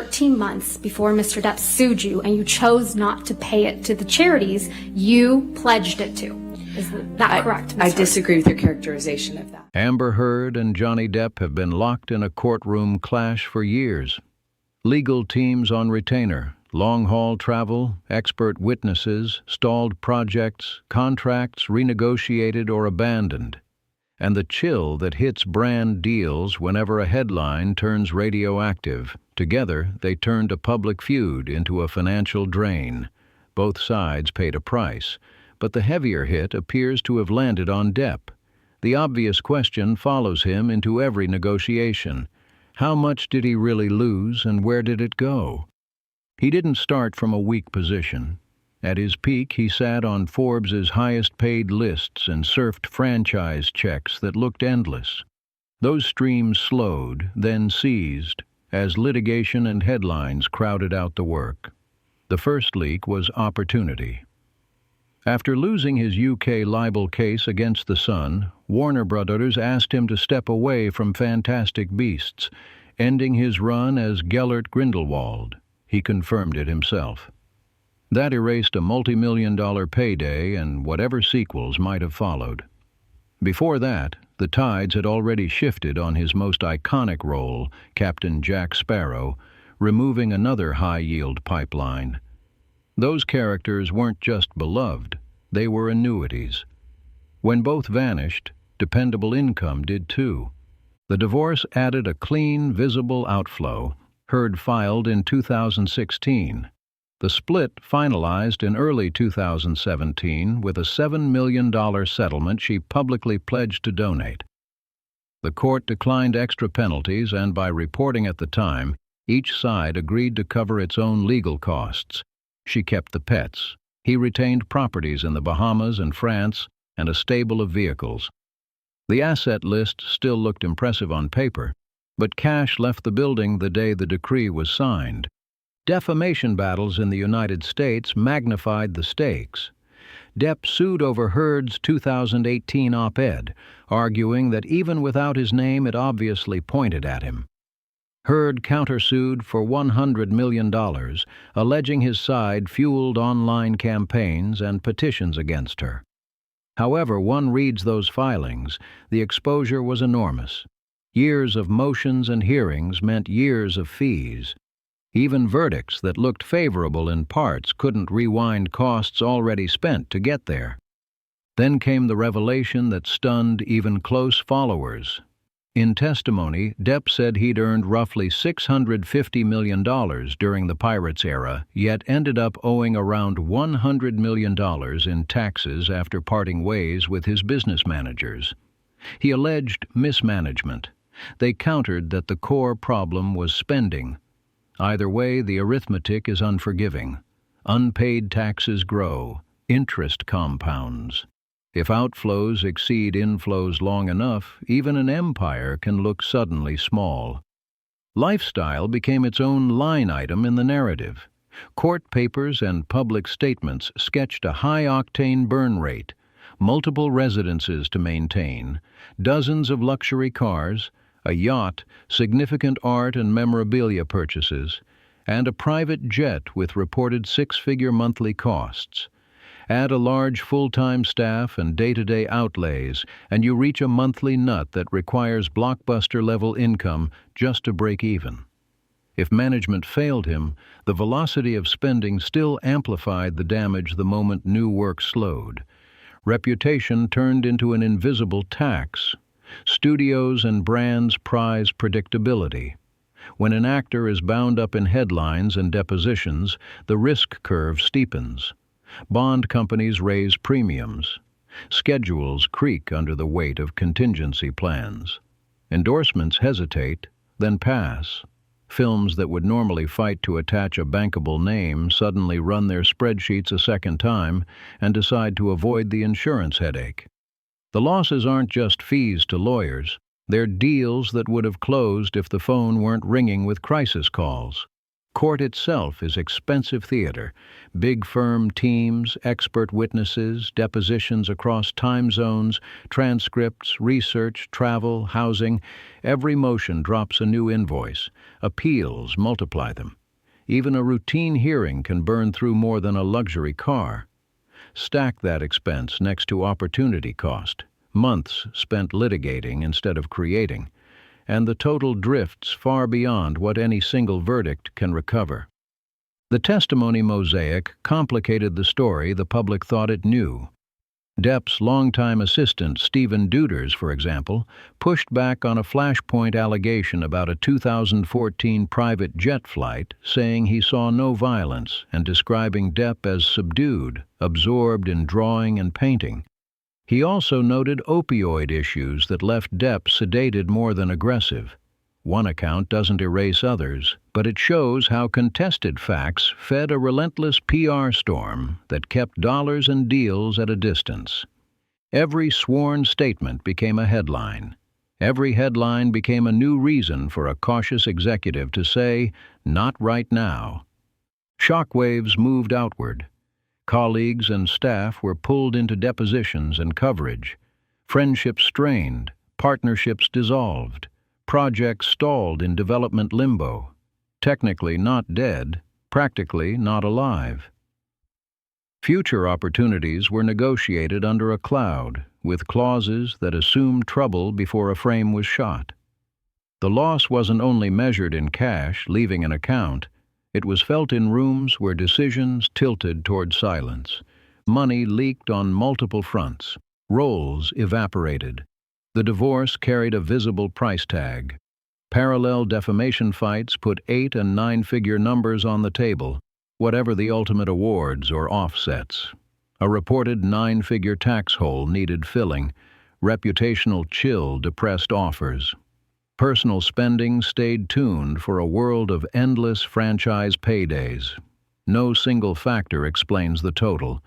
13 months before Mr. Depp sued you and you chose not to pay it to the charities you pledged it to. Is that correct, Ms. I Heard? disagree with your characterization of that. Amber Heard and Johnny Depp have been locked in a courtroom clash for years. Legal teams on retainer, long-haul travel, expert witnesses, stalled projects, contracts renegotiated or abandoned. And the chill that hits brand deals whenever a headline turns radioactive. Together, they turned a public feud into a financial drain. Both sides paid a price, but the heavier hit appears to have landed on Depp. The obvious question follows him into every negotiation. How much did he really lose, and where did it go? He didn't start from a weak position. At his peak, he sat on Forbes' highest-paid lists and surfed franchise checks that looked endless. Those streams slowed, then seized, as litigation and headlines crowded out the work. The first leak was opportunity. After losing his UK libel case against The Sun, Warner Brothers asked him to step away from Fantastic Beasts, ending his run as Gellert Grindelwald. He confirmed it himself. That erased a multi-million-dollar payday and whatever sequels might have followed. Before that, the tides had already shifted on his most iconic role, Captain Jack Sparrow, removing another high-yield pipeline. Those characters weren't just beloved, they were annuities. When both vanished, dependable income did too. The divorce added a clean, visible outflow. Heard filed in 2016. The split finalized in early 2017 with a $7 million settlement she publicly pledged to donate. The court declined extra penalties, and by reporting at the time, each side agreed to cover its own legal costs. She kept the pets. He retained properties in the Bahamas and France and a stable of vehicles. The asset list still looked impressive on paper, but cash left the building the day the decree was signed. Defamation battles in the United States magnified the stakes. Depp sued over Heard's 2018 op-ed, arguing that even without his name it obviously pointed at him. Heard countersued for $100 million, alleging his side fueled online campaigns and petitions against her. However one reads those filings, the exposure was enormous. Years of motions and hearings meant years of fees. Even verdicts that looked favorable in parts couldn't rewind costs already spent to get there. Then came the revelation that stunned even close followers. In testimony, Depp said he'd earned roughly $650 million during the Pirates era, yet ended up owing around $100 million in taxes after parting ways with his business managers. He alleged mismanagement. They countered that the core problem was spending. Either way, the arithmetic is unforgiving. Unpaid taxes grow, interest compounds. If outflows exceed inflows long enough, even an empire can look suddenly small. Lifestyle became its own line item in the narrative. Court papers and public statements sketched a high-octane burn rate, multiple residences to maintain, dozens of luxury cars, a yacht, significant art and memorabilia purchases, and a private jet with reported six-figure monthly costs. Add a large full-time staff and day-to-day outlays, and you reach a monthly nut that requires blockbuster-level income just to break even. If management failed him, the velocity of spending still amplified the damage the moment new work slowed. Reputation turned into an invisible tax. Studios and brands prize predictability. When an actor is bound up in headlines and depositions, the risk curve steepens. Bond companies raise premiums. Schedules creak under the weight of contingency plans. Endorsements hesitate, then pass. Films that would normally fight to attach a bankable name suddenly run their spreadsheets a second time and decide to avoid the insurance headache. The losses aren't just fees to lawyers, they're deals that would have closed if the phone weren't ringing with crisis calls. Court itself is expensive theater. Big firm teams, expert witnesses, depositions across time zones, transcripts, research, travel, housing. Every motion drops a new invoice. Appeals multiply them. Even a routine hearing can burn through more than a luxury car. Stack that expense next to opportunity cost, months spent litigating instead of creating, and the total drifts far beyond what any single verdict can recover. The testimony mosaic complicated the story the public thought it knew. Depp's longtime assistant, Stephen Deuters, for example, pushed back on a flashpoint allegation about a 2014 private jet flight, saying he saw no violence and describing Depp as subdued, absorbed in drawing and painting. He also noted opioid issues that left Depp sedated more than aggressive. One account doesn't erase others, but it shows how contested facts fed a relentless PR storm that kept dollars and deals at a distance. Every sworn statement became a headline. Every headline became a new reason for a cautious executive to say, "Not right now." Shockwaves moved outward. Colleagues and staff were pulled into depositions and coverage. Friendships strained, partnerships dissolved, projects stalled in development limbo. Technically not dead, practically not alive. Future opportunities were negotiated under a cloud, with clauses that assumed trouble before a frame was shot. The loss wasn't only measured in cash, leaving an account. It was felt in rooms where decisions tilted toward silence. Money leaked on multiple fronts. Roles evaporated. The divorce carried a visible price tag. Parallel defamation fights put 8- and 9-figure numbers on the table, whatever the ultimate awards or offsets. A reported 9-figure tax hole needed filling. Reputational chill depressed offers. Personal spending stayed tuned for a world of endless franchise paydays. No single factor explains the total.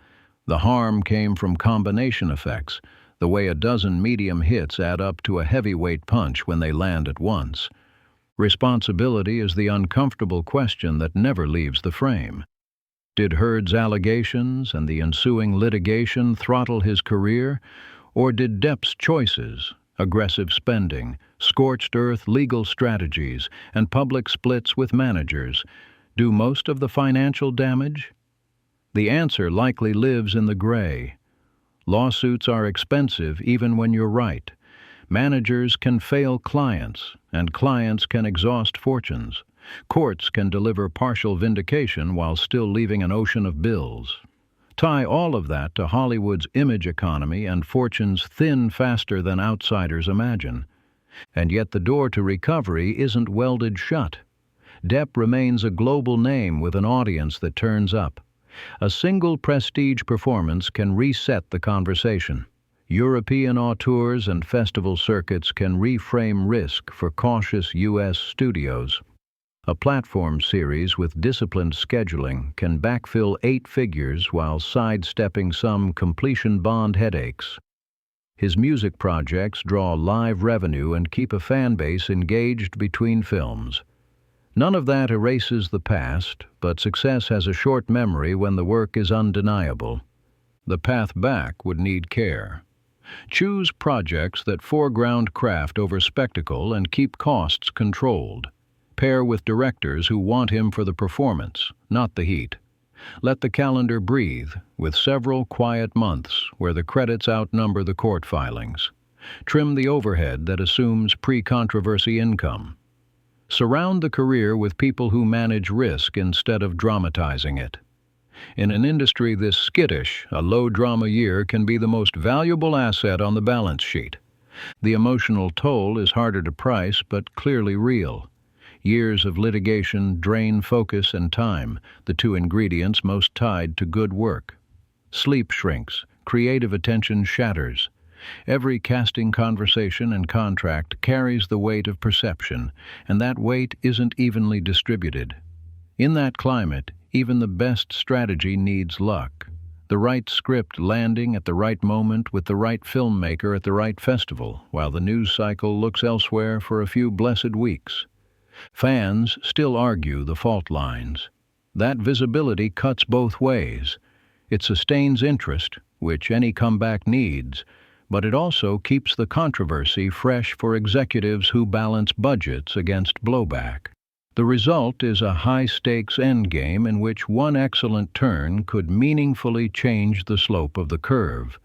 The harm came from combination effects, the way a dozen medium hits add up to a heavyweight punch when they land at once. Responsibility is the uncomfortable question that never leaves the frame. Did Heard's allegations and the ensuing litigation throttle his career, or did Depp's choices, aggressive spending, scorched earth legal strategies, and public splits with managers, do most of the financial damage? The answer likely lives in the gray. Lawsuits are expensive even when you're right. Managers can fail clients, and clients can exhaust fortunes. Courts can deliver partial vindication while still leaving an ocean of bills. Tie all of that to Hollywood's image economy and fortunes thin faster than outsiders imagine. And yet the door to recovery isn't welded shut. Depp remains a global name with an audience that turns up. A single prestige performance can reset the conversation. European auteurs and festival circuits can reframe risk for cautious U.S. studios. A platform series with disciplined scheduling can backfill 8 figures while sidestepping some completion bond headaches. His music projects draw live revenue and keep a fan base engaged between films. None of that erases the past, but success has a short memory when the work is undeniable. The path back would need care. Choose projects that foreground craft over spectacle and keep costs controlled. Pair with directors who want him for the performance, not the heat. Let the calendar breathe, with several quiet months where the credits outnumber the court filings. Trim the overhead that assumes pre-controversy income. Surround the career with people who manage risk instead of dramatizing it. In an industry this skittish, a low-drama year can be the most valuable asset on the balance sheet. The emotional toll is harder to price, but clearly real. Years of litigation drain focus and time, the two ingredients most tied to good work. Sleep shrinks, creative attention shatters. Every casting conversation and contract carries the weight of perception, and that weight isn't evenly distributed. In that climate, even the best strategy needs luck. The right script landing at the right moment with the right filmmaker at the right festival, while the news cycle looks elsewhere for a few blessed weeks. Fans still argue the fault lines. That visibility cuts both ways. It sustains interest, which any comeback needs, but it also keeps the controversy fresh for executives who balance budgets against blowback. The result is a high-stakes endgame in which one excellent turn could meaningfully change the slope of the curve,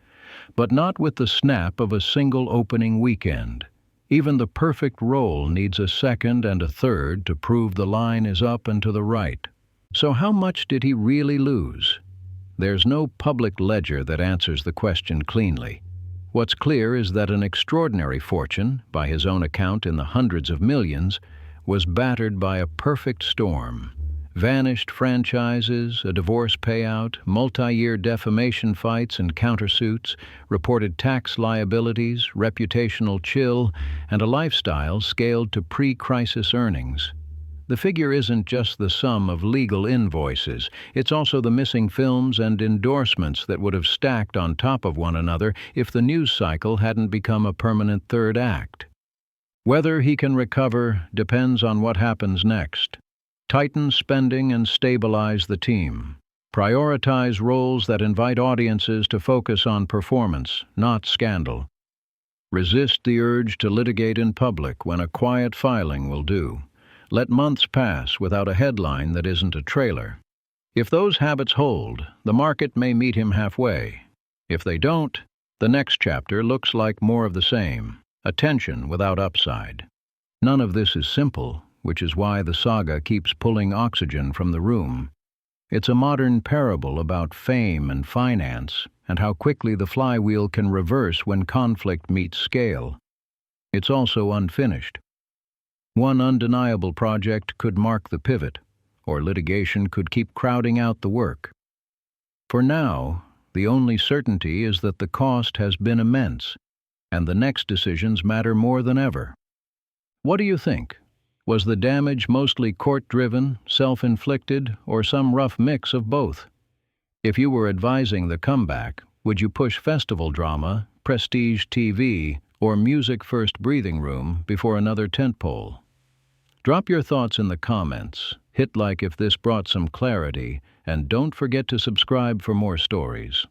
but not with the snap of a single opening weekend. Even the perfect roll needs a second and a third to prove the line is up and to the right. So how much did he really lose? There's no public ledger that answers the question cleanly. What's clear is that an extraordinary fortune, by his own account in the hundreds of millions, was battered by a perfect storm. Vanished franchises, a divorce payout, multi-year defamation fights and countersuits, reported tax liabilities, reputational chill, and a lifestyle scaled to pre-crisis earnings. The figure isn't just the sum of legal invoices, it's also the missing films and endorsements that would have stacked on top of one another if the news cycle hadn't become a permanent third act. Whether he can recover depends on what happens next. Tighten spending and stabilize the team. Prioritize roles that invite audiences to focus on performance, not scandal. Resist the urge to litigate in public when a quiet filing will do. Let months pass without a headline that isn't a trailer. If those habits hold, the market may meet him halfway. If they don't, the next chapter looks like more of the same, attention without upside. None of this is simple, which is why the saga keeps pulling oxygen from the room. It's a modern parable about fame and finance, and how quickly the flywheel can reverse when conflict meets scale. It's also unfinished. One undeniable project could mark the pivot, or litigation could keep crowding out the work. For now, the only certainty is that the cost has been immense, and the next decisions matter more than ever. What do you think? Was the damage mostly court-driven, self-inflicted, or some rough mix of both? If you were advising the comeback, would you push festival drama, prestige TV, or music-first breathing room before another tentpole? Drop your thoughts in the comments, hit like if this brought some clarity, and don't forget to subscribe for more stories.